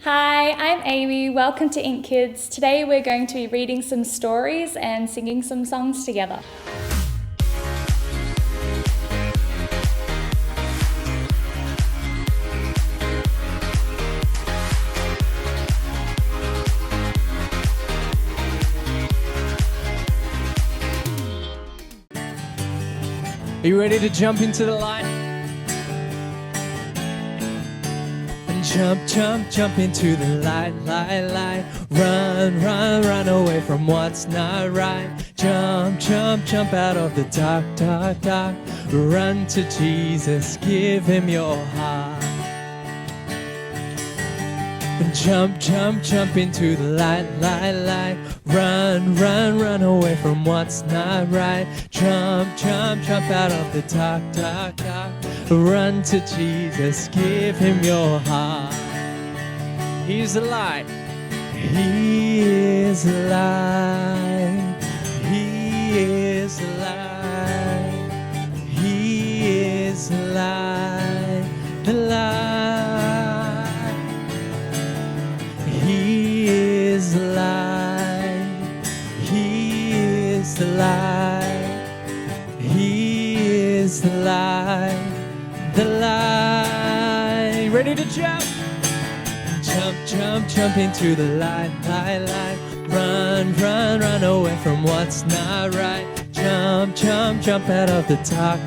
Hi, I'm Amy. Welcome to INKids. Today we're going to be reading some stories and singing some songs together. Are you ready to jump into the light? Jump into the light. Run away from what's not right. Jump out of the dark. Run to Jesus, give him your heart. Jump into the light. Run away from what's not right. Jump out of the dark. Run to Jesus, give him your heart. He's the light. He is the light. He is the light. He is the light. The light. He is the light. He is the light. He is the light. The light. Ready to jump? Jump into the light. Run away from what's not right. Jump out of the dark.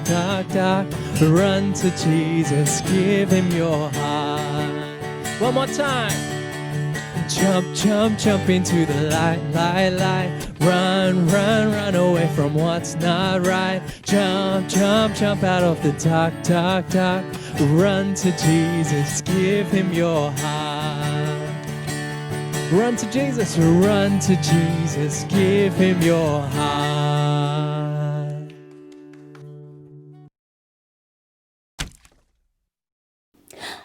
Run to Jesus, give him your heart. One more time. Jump into the light. Run away from what's not right. Jump out of the dark. Run to Jesus, give him your heart. Run to Jesus, give him your heart.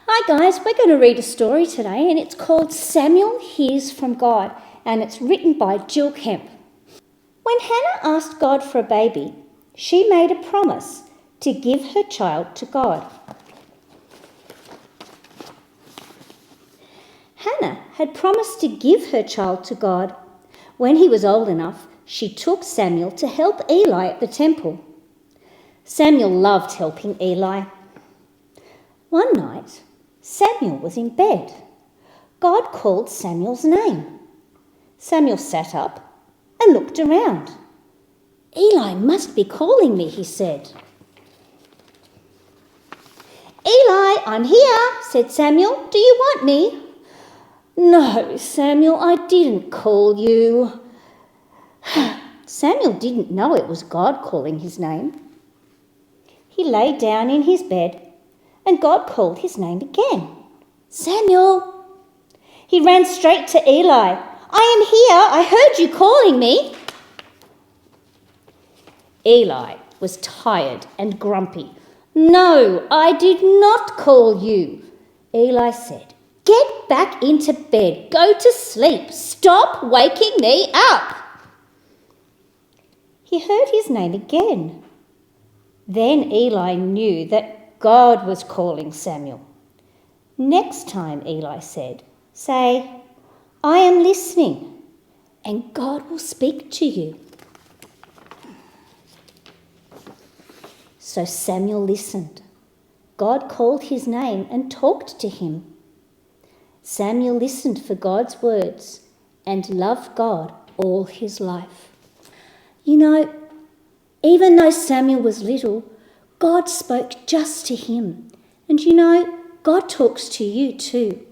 Hi guys, we're going to read a story today and it's called Samuel Hears from God and it's written by Jill Kemp. When Hannah asked God for a baby, she made a promise to give her child to God. Hannah had promised to give her child to God. When he was old enough, she took Samuel to help Eli at the temple. Samuel loved helping Eli. One night, Samuel was in bed. God called Samuel's name. Samuel sat up and looked around. Eli must be calling me, he said. Eli, I'm here, said Samuel. Do you want me? No, Samuel, I didn't call you. Samuel didn't know it was God calling his name. He lay down in his bed and God called his name again. Samuel. He ran straight to Eli. I am here. I heard you calling me. Eli was tired and grumpy. No, I did not call you. Eli said, get back into bed. Go to sleep. Stop waking me up. He heard his name again. Then Eli knew that God was calling Samuel. Next time, Eli said, say, I am listening, and God will speak to you. So Samuel listened. God called his name and talked to him. Samuel listened for God's words and loved God all his life. You know, even though Samuel was little, God spoke just to him. And you know, God talks to you too.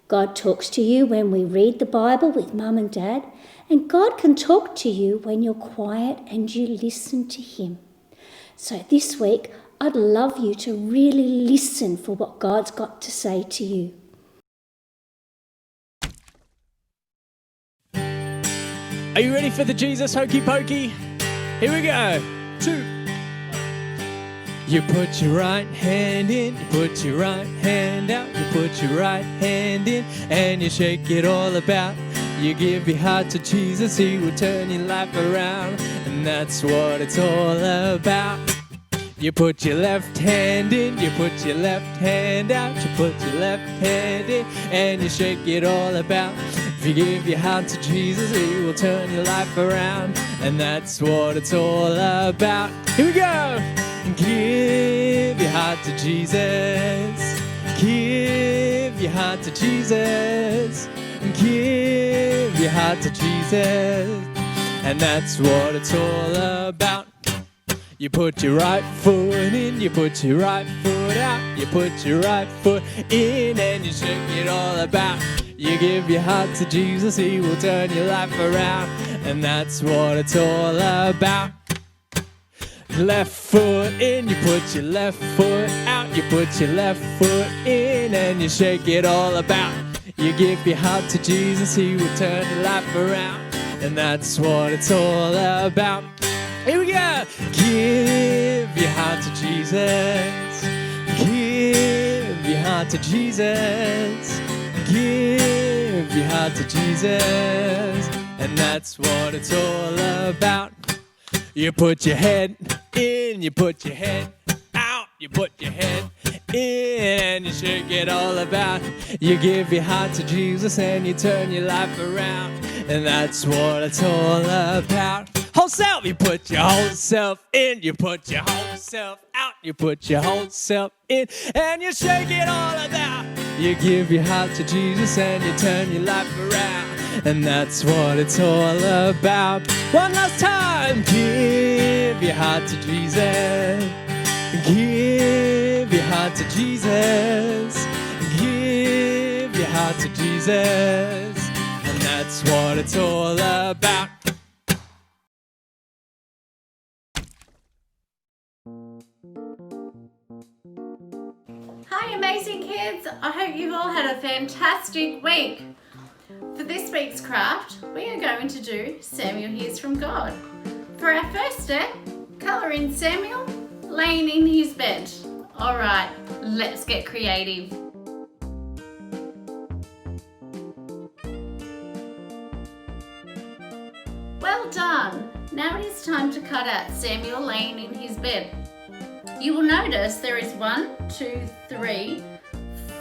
God talks to you when we read the Bible with Mum and Dad, and God can talk to you when you're quiet and you listen to him. So this week, I'd love you to really listen for what God's got to say to you. Are you ready for the Jesus Hokey Pokey? Here we go. 2. You put your right hand in, you put your right hand out, you put your right hand in, and you shake it all about. You give your heart to Jesus, he will turn your life around, and that's what it's all about. You put your left hand in, you put your left hand out, you put your left hand in, and you shake it all about. If you give your heart to Jesus, He will turn your life around, and that's what it's all about. Here we go! Give your heart to Jesus. Give your heart to Jesus. Give your heart to Jesus. And that's what it's all about. You put your right foot in, you put your right foot out, you put your right foot in, and you shake it all about. You give your heart to Jesus, He will turn your life around, and that's what it's all about. Left foot in, you put your left foot out, you put your left foot in, and you shake it all about. You give your heart to Jesus, He will turn your life around, and that's what it's all about. Here we go! Give your heart to Jesus. Give your heart to Jesus. Give your heart to Jesus. And that's what it's all about. You put your head in, you put your head out, you put your head in, and you shake it all about. You give your heart to Jesus and you turn your life around, and that's what it's all about. Whole self, you put your whole self in, you put your whole self out, you put your whole self in, and you shake it all about. You give your heart to Jesus and you turn your life around, and that's what it's all about. One last time, give your heart to Jesus. Give your heart to Jesus. Give your heart to Jesus, and that's what it's all about. Hi amazing kids, I hope you've all had a fantastic week. For this week's craft, we are going to do Samuel Hears from God. For our first step, colour in Samuel laying in his bed. Alright, let's get creative. Well done! Now it is time to cut out Samuel laying in his bed. You will notice there is 1, 2, 3,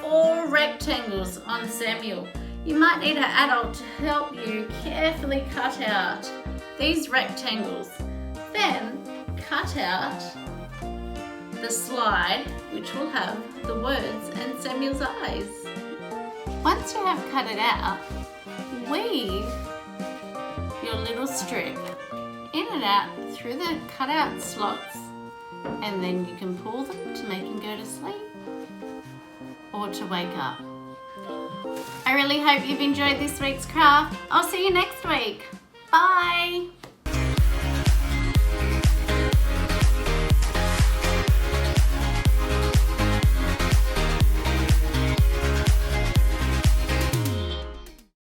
4 rectangles on Samuel. You might need an adult to help you carefully cut out these rectangles. Then cut out the slide which will have the words and Samuel's eyes. Once you have cut it out, weave your little strip in and out through the cut out slots, and then you can pull them to make him go to sleep or to wake up. I really hope you've enjoyed this week's craft. I'll see you next week. Bye!